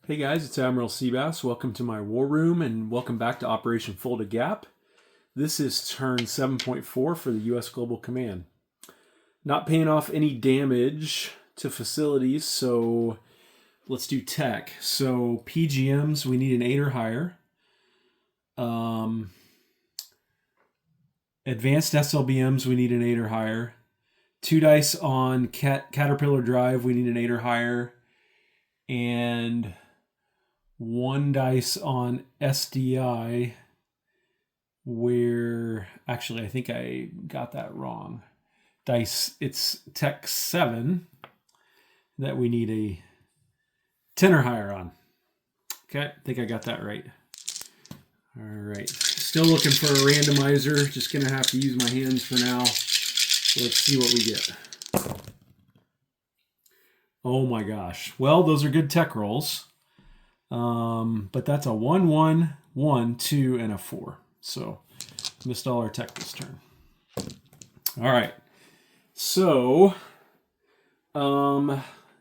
Hey guys, it's Admiral Seabass. Welcome to my war room and welcome back to Operation Fulda Gap. This is turn 7.4 for the U.S. Global Command. Not paying off any damage to facilities, so let's do tech. So PGMs, we need an 8 or higher. Advanced SLBMs, we need an 8 or higher. 2 dice on Caterpillar Drive, we need an 8 or higher. And 1 dice on SDI, where actually I think I got that wrong. Dice, it's Tech 7 that we need a 10 or higher on. Okay, I think I got that right. All right, still looking for a randomizer. Just gonna have to use my hands for now. Let's see what we get. Oh my gosh. Well, those are good tech rolls. But that's a 1, 1, 1, 2, and a 4. So missed all our tech this turn. All right. So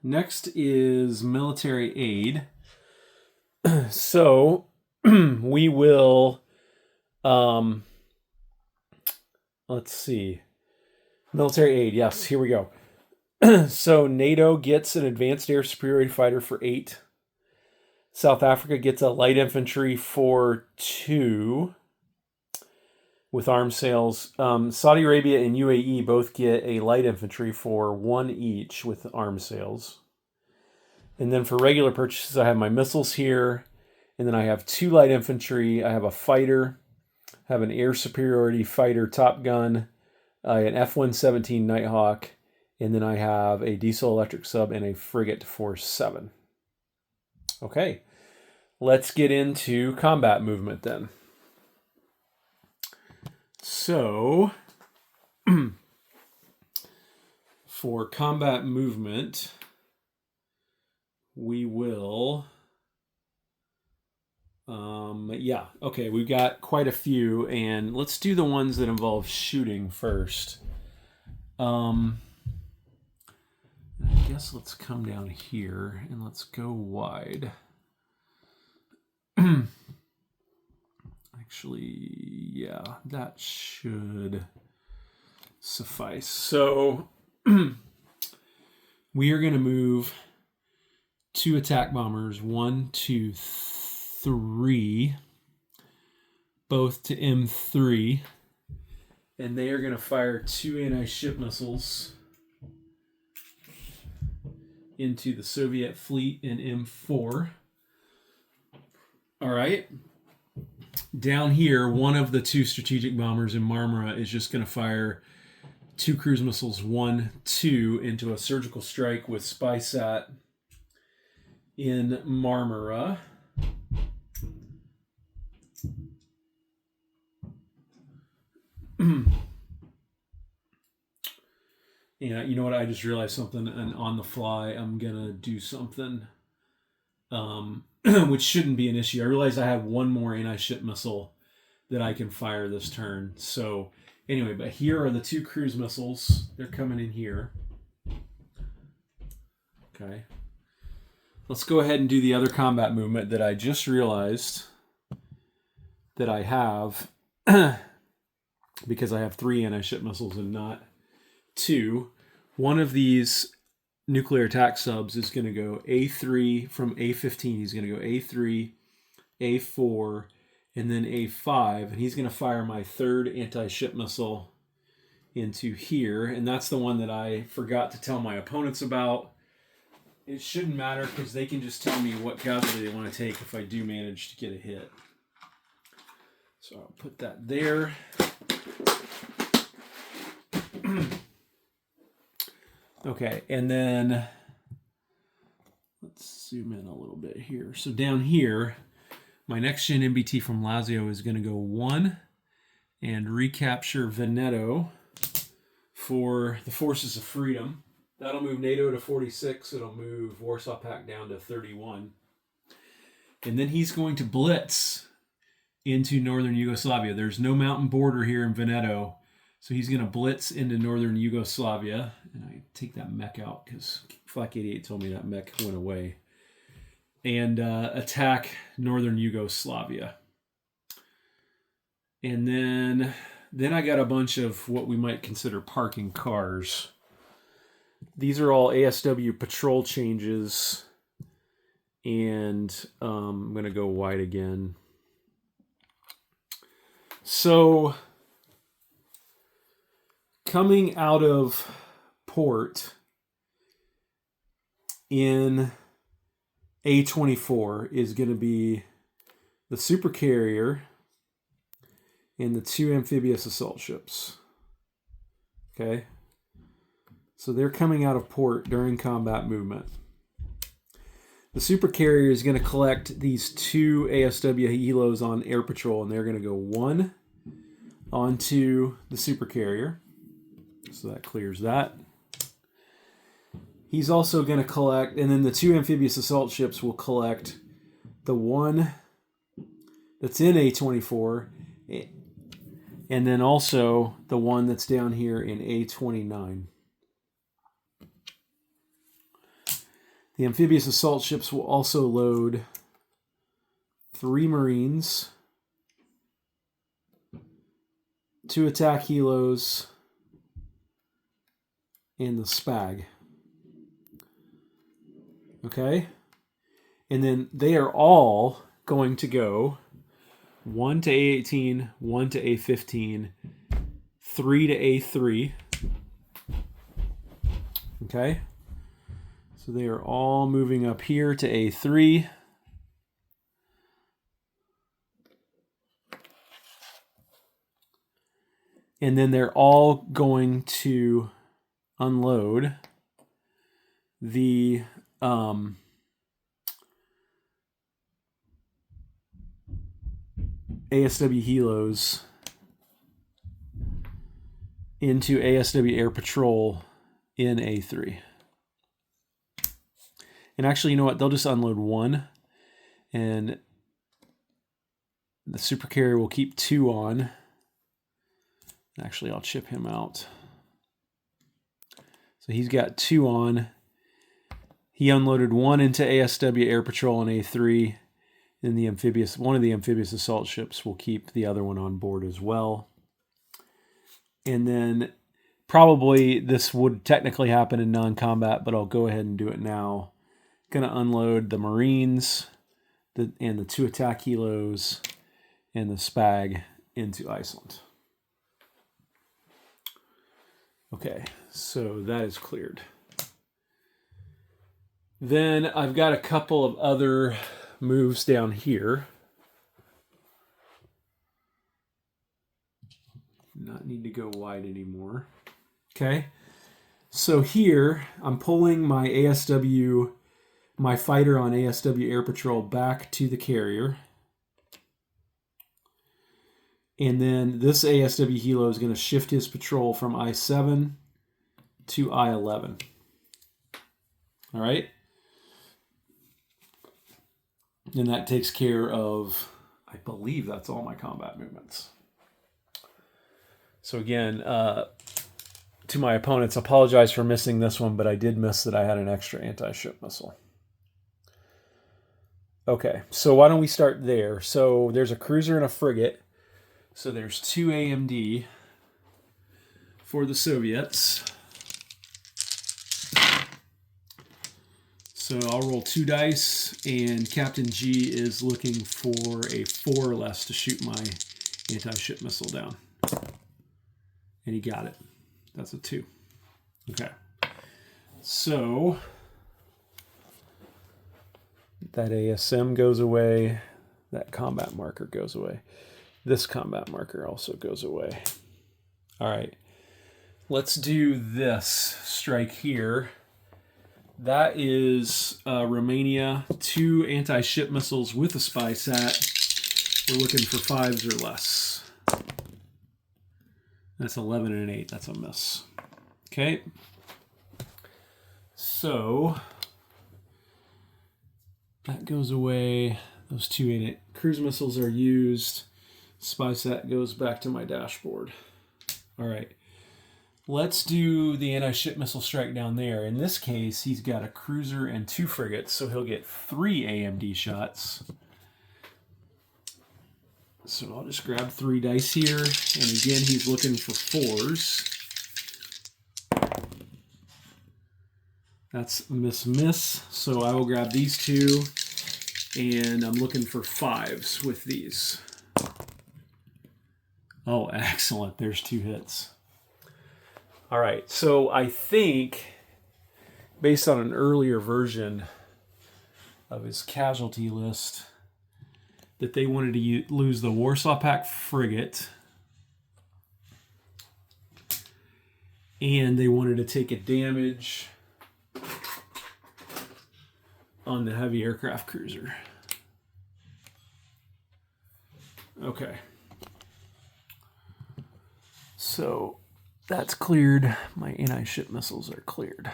next is military aid. So we will let's see. Military aid. Yes, here we go. So NATO gets an advanced air superiority fighter for 8. South Africa gets a light infantry for 2 with arms sales. Saudi Arabia and UAE both get a light infantry for 1 each with arms sales. And then for regular purchases, I have my missiles here. And then I have 2 light infantry. I have a fighter. I have an air superiority fighter Top Gun, an F-117 Nighthawk. And then I have a diesel electric sub and a frigate for 7. Okay, let's get into combat movement then. So, for combat movement, we will, okay, we've got quite a few, and let's do the ones that involve shooting first. I guess let's come down here and let's go wide. Actually, yeah, that should suffice. So we are going to move 2 attack bombers, 1, 2, 3, both to M3, and they are going to fire 2 anti-ship missiles into the Soviet fleet in M4. All right. Down here, one of the 2 strategic bombers in Marmara is just going to fire 2 cruise missiles, 1, 2, into a surgical strike with SpySat in Marmara. Yeah, you know what? I just realized something, and on the fly, I'm gonna do something, which shouldn't be an issue. I realized I have 1 more anti-ship missile that I can fire this turn. So anyway, but here are the 2 cruise missiles. They're coming in here. Okay. Let's go ahead and do the other combat movement that I just realized that I have because I have 3 anti-ship missiles and not 2. One of these nuclear attack subs is going to go A3 from A15. He's going to go A3, A4, and then A5. And he's going to fire my 3rd anti-ship missile into here. And that's the one that I forgot to tell my opponents about. It shouldn't matter because they can just tell me what casualty they want to take if I do manage to get a hit. So I'll put that there. Okay, and then let's zoom in a little bit here. So down here, my next gen MBT from Lazio is going to go 1 and recapture Veneto for the Forces of Freedom. That'll move NATO to 46. It'll move Warsaw Pact down to 31. And then he's going to blitz into northern Yugoslavia. There's no mountain border here in Veneto. So he's going to blitz into northern Yugoslavia. And I take that mech out because Flak 88 told me that mech went away. and attack northern Yugoslavia. And then I got a bunch of what we might consider parking cars. These are all ASW patrol changes. And I'm going to go wide again. So, coming out of port in A24 is going to be the supercarrier and the 2 amphibious assault ships. Okay? So they're coming out of port during combat movement. The supercarrier is going to collect these 2 ASW helos on air patrol, and they're going to go 1 onto the supercarrier. So that clears that. He's also going to collect, and then the 2 amphibious assault ships will collect the 1 that's in A24, and then also the 1 that's down here in A29. The amphibious assault ships will also load 3 Marines, 2 attack helos, and the SPAG. Okay? And then they are all going to go 1 to A18, 1 to A15, 3 to A3. Okay? So they are all moving up here to A3. And then they're all going to unload the ASW helos into ASW Air Patrol in A3. And actually, you know what? They'll just unload 1. And the supercarrier will keep 2 on. Actually, I'll chip him out. So he's got 2 on. He unloaded 1 into ASW Air Patrol in A3. And one of the amphibious assault ships will keep the other one on board as well. And then probably this would technically happen in non-combat, but I'll go ahead and do it now. Going to unload the Marines and the 2 attack helos and the SPAG into Iceland. Okay, so that is cleared. Then I've got a couple of other moves down here. Not need to go wide anymore. Okay, so here I'm pulling my ASW, my fighter on ASW Air Patrol back to the carrier. And then this ASW helo is going to shift his patrol from I-7 to I-11. All right? And that takes care of, I believe that's all my combat movements. So again, to my opponents, apologize for missing this one, but I did miss that I had an extra anti-ship missile. Okay, so why don't we start there? So there's a cruiser and a frigate. So there's 2 AMD for the Soviets. So I'll roll 2 dice, and Captain G is looking for a 4 or less to shoot my anti-ship missile down. And he got it. That's a 2. Okay. So that ASM goes away. That combat marker goes away. This combat marker also goes away. All right. Let's do this strike here. That is Romania. 2 anti-ship missiles with a spy sat. We're looking for 5s or less. That's 11 and an 8. That's a miss. Okay. So that goes away. Those 2 cruise missiles are used. Spy sat goes back to my dashboard. All right. Let's do the anti-ship missile strike down there. In this case, he's got a cruiser and 2 frigates, so he'll get 3 AMD shots. So I'll just grab 3 dice here, and again, he's looking for 4s. That's miss, so I will grab these 2, and I'm looking for 5s with these. Oh, excellent. There's 2 hits. All right, so I think, based on an earlier version of his casualty list, that they wanted to lose the Warsaw Pact frigate, and they wanted to take a damage on the heavy aircraft cruiser. Okay. So that's cleared. My anti-ship missiles are cleared.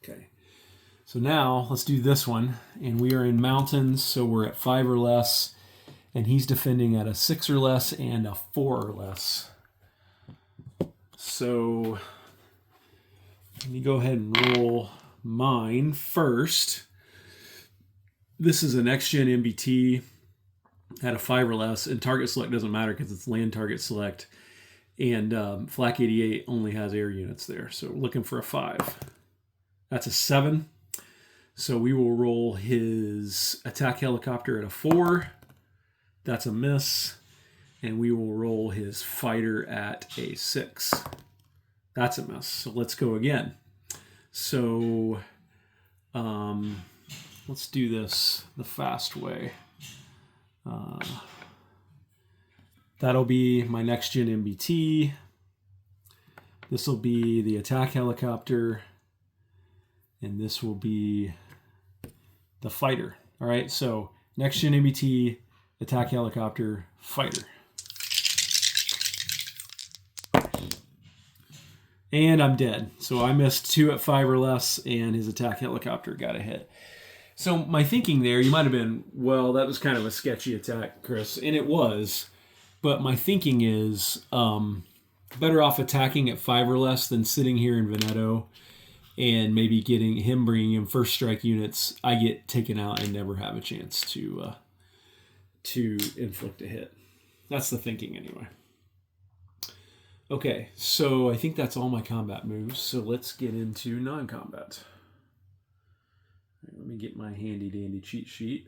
Okay. So now let's do this one. And we are in mountains, so we're at 5 or less. And he's defending at a 6 or less and a 4 or less. So let me go ahead and roll mine first. This is a next-gen MBT at a 5 or less, and target select doesn't matter because it's land target select, and Flak 88 only has air units there, so we're looking for a 5. That's a 7, so we will roll his attack helicopter at a 4. That's a miss, and we will roll his fighter at a 6. That's a miss, so let's go again. So let's do this the fast way. That'll be my next gen MBT. This will be the attack helicopter, and this will be the fighter. All right, so next gen MBT, attack helicopter, fighter. And I'm dead. So I missed 2 at 5 or less, and his attack helicopter got a hit. So my thinking there, you might have been, well, that was kind of a sketchy attack, Chris. And it was. But my thinking is better off attacking at 5 or less than sitting here in Veneto and maybe bringing in first strike units. I get taken out and never have a chance to inflict a hit. That's the thinking anyway. Okay, so I think that's all my combat moves. So let's get into non-combat. Let me get my handy dandy cheat sheet.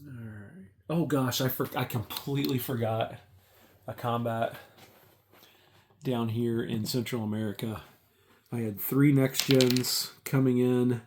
All right. Oh gosh, I completely forgot a combat down here in Central America. I had 3 next gens coming in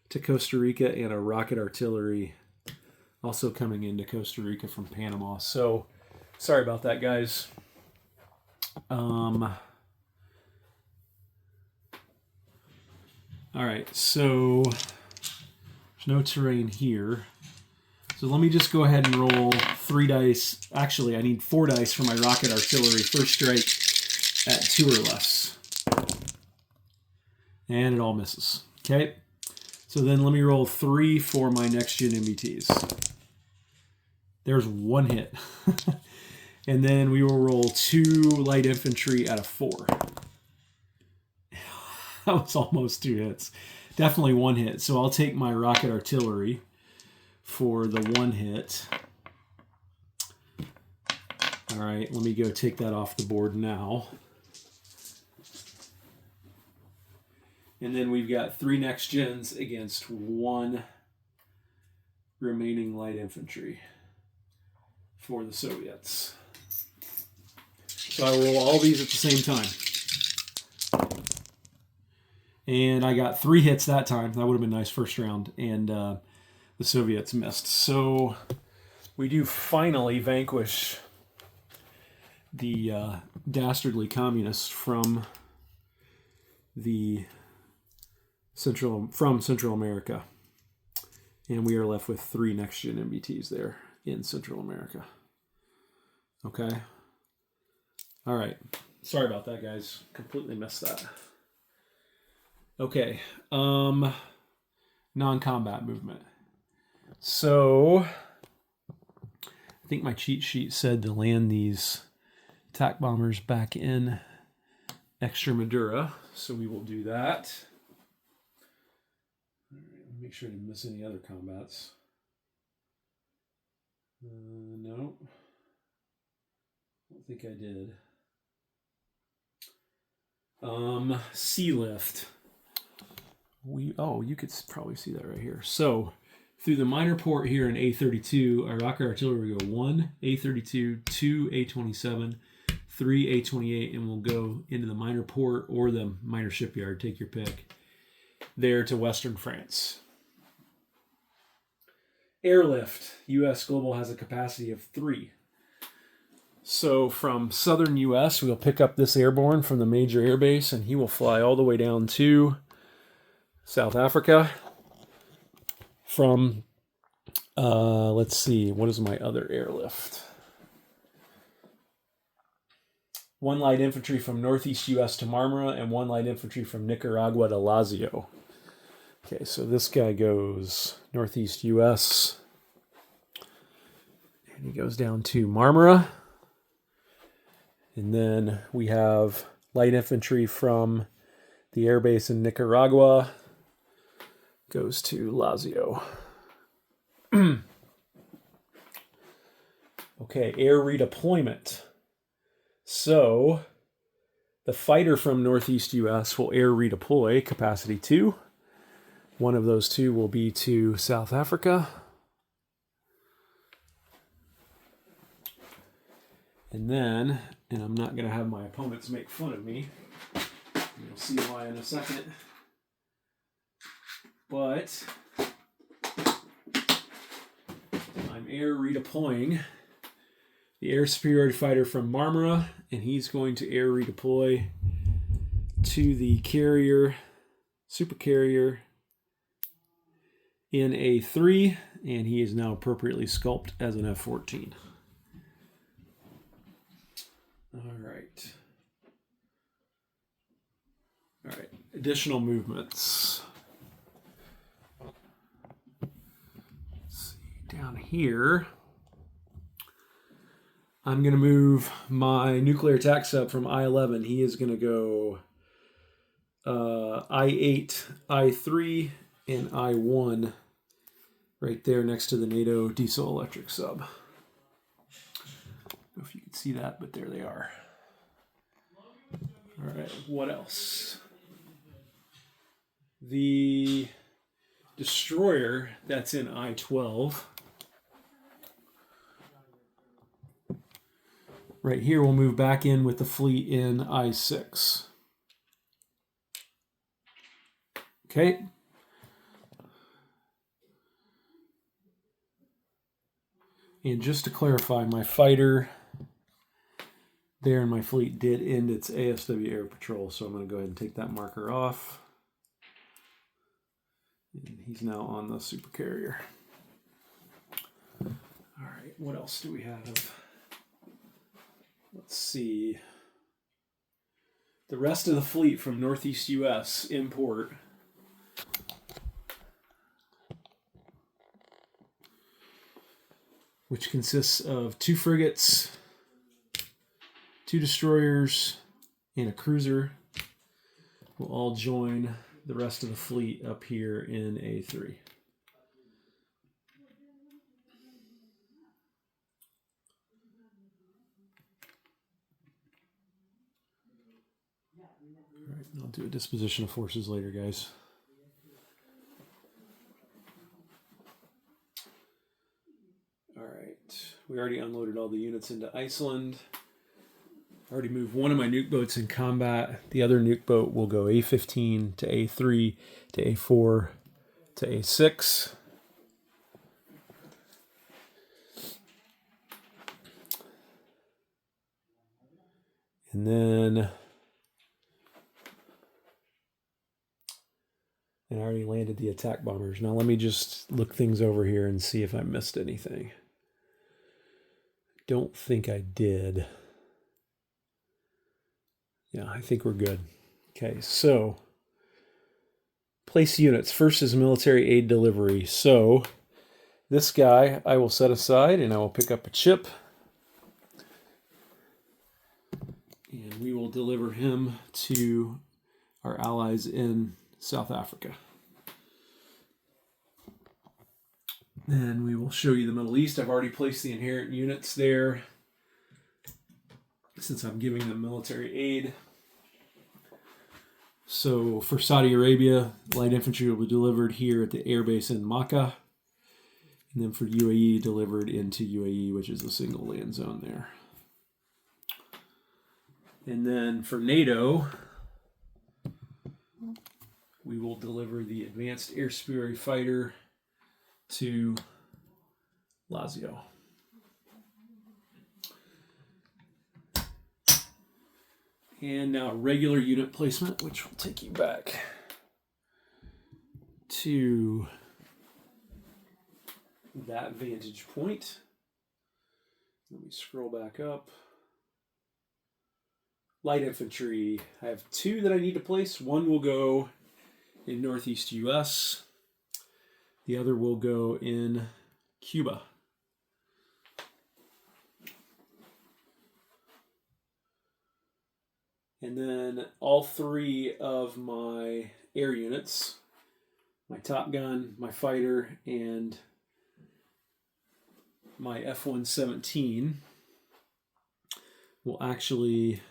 to Costa Rica and a rocket artillery also coming into Costa Rica from Panama. So sorry about that, guys. All right, so there's no terrain here. So let me just go ahead and roll 3 dice. Actually, I need 4 dice for my rocket artillery first strike at 2 or less. And it all misses. Okay, so then let me roll 3 for my next gen MBTs. There's 1 hit. And then we will roll 2 light infantry at a 4. That was almost 2 hits. Definitely 1 hit. So I'll take my rocket artillery for the 1 hit. All right, let me go take that off the board now. And then we've got 3 next gens against 1 remaining light infantry for the Soviets. So I roll all these at the same time. And I got 3 hits that time. That would have been nice first round. And the Soviets missed. So we do finally vanquish the dastardly communists from Central America. And we are left with 3 next gen MBTs there in Central America. Okay. All right. Sorry about that, guys. Completely missed that. Okay. Non-combat movement. So I think my cheat sheet said to land these attack bombers back in Extremadura, so we will do that. All right, make sure I didn't miss any other combats. No, I don't think I did. Sea lift. You could probably see that right here. So through the minor port here in A32, our rocket artillery will go 1 A32, 2 A27, 3 A28, and we'll go into the minor port or the minor shipyard, take your pick, there to Western France. Airlift. U.S. Global has a capacity of 3. So from southern U.S., we'll pick up this airborne from the major airbase, and he will fly all the way down to South Africa. From, let's see, what is my other airlift? 1 light infantry from northeast U.S. to Marmara, and 1 light infantry from Nicaragua to Lazio. Okay, so this guy goes northeast U.S., and he goes down to Marmara. And then we have light infantry from the airbase in Nicaragua, goes to Lazio. Okay, air redeployment. So the fighter from northeast U.S. will air redeploy, capacity 2. One of those 2 will be to South Africa. And then, and I'm not going to have my opponents make fun of me. You'll see why in a second. But I'm air redeploying the air superiority fighter from Marmara, and he's going to air redeploy to the carrier, supercarrier in A3, and he is now appropriately sculpted as an F-14. All right. Additional movements. Let's see, down here, I'm going to move my nuclear attack sub from I-11. He is going to go I-8, I-3, and I-1 right there next to the NATO diesel electric sub. I don't know if you can see that, but there they are. All right, what else? The destroyer that's in I-12. Right here, we'll move back in with the fleet in I-6. Okay. And just to clarify, my fighter there in my fleet did end its ASW air patrol, so I'm going to go ahead and take that marker off. And he's now on the supercarrier. All right, what else do we have? Let's see. The rest of the fleet from northeast U.S. in port. Which consists of 2 frigates, 2 destroyers, and a cruiser, will all join the rest of the fleet up here in A3. All right, I'll do a disposition of forces later, guys. All right, we already unloaded all the units into Iceland. I already moved one of my nuke boats in combat. The other nuke boat will go A15 to A3 to A4 to A6. And then I already landed the attack bombers. Now let me just look things over here and see if I missed anything. Don't think I did. Yeah, I think we're good. Okay, so place units. First is military aid delivery. So This guy I will set aside and I will pick up a chip. And we will deliver him to our allies in South Africa. Then we will show you the Middle East. I've already placed the inherent units there since I'm giving them military aid. So for Saudi Arabia, light infantry will be delivered here at the airbase in Makkah. And then for UAE, delivered into UAE, which is a single land zone there. And then for NATO, we will deliver the advanced air superiority fighter to Lazio. And now regular unit placement, which will take you back to that vantage point. Let me scroll back up. Light infantry. I have 2 that I need to place. One will go in Northeast US. The other will go in Cuba. And then all 3 of my air units, my Top Gun, my fighter, and my F-117 will actually...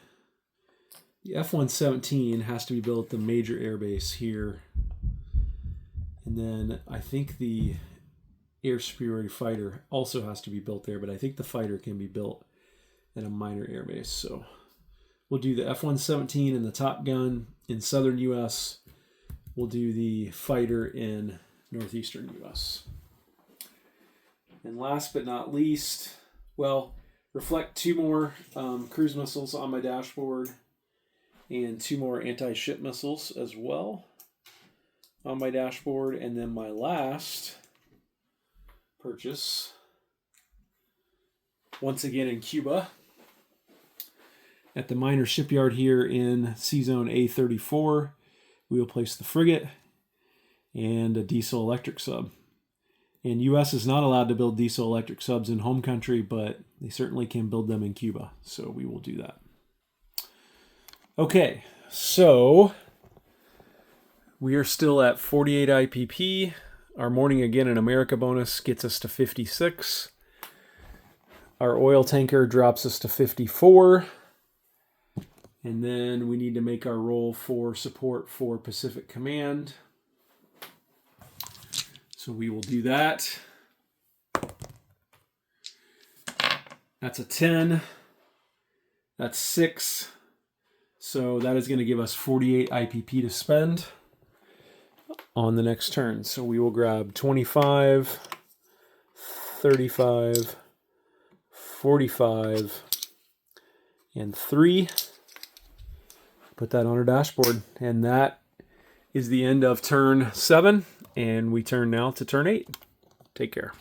The F-117 has to be built at the major airbase here. And then I think the air superiority fighter also has to be built there, but I think the fighter can be built at a minor airbase. So we'll do the F-117 and the Top Gun in southern U.S. We'll do the fighter in northeastern U.S. And last but not least, well, reflect 2 more cruise missiles on my dashboard and 2 more anti-ship missiles as well on my dashboard. And then my last purchase, once again in Cuba, at the minor shipyard here in C-Zone A34, we will place the frigate and a diesel electric sub. And U.S. is not allowed to build diesel electric subs in home country, but they certainly can build them in Cuba. So we will do that. Okay, so we are still at 48 IPP. Our Morning Again in America bonus gets us to 56. Our oil tanker drops us to 54. And then we need to make our roll for support for Pacific Command. So we will do that. That's a 10. That's 6. So that is going to give us 48 IPP to spend on the next turn. So we will grab 25, 35, 45, and 3. Put that on our dashboard. And that is the end of turn 7. And we turn now to turn 8. Take care.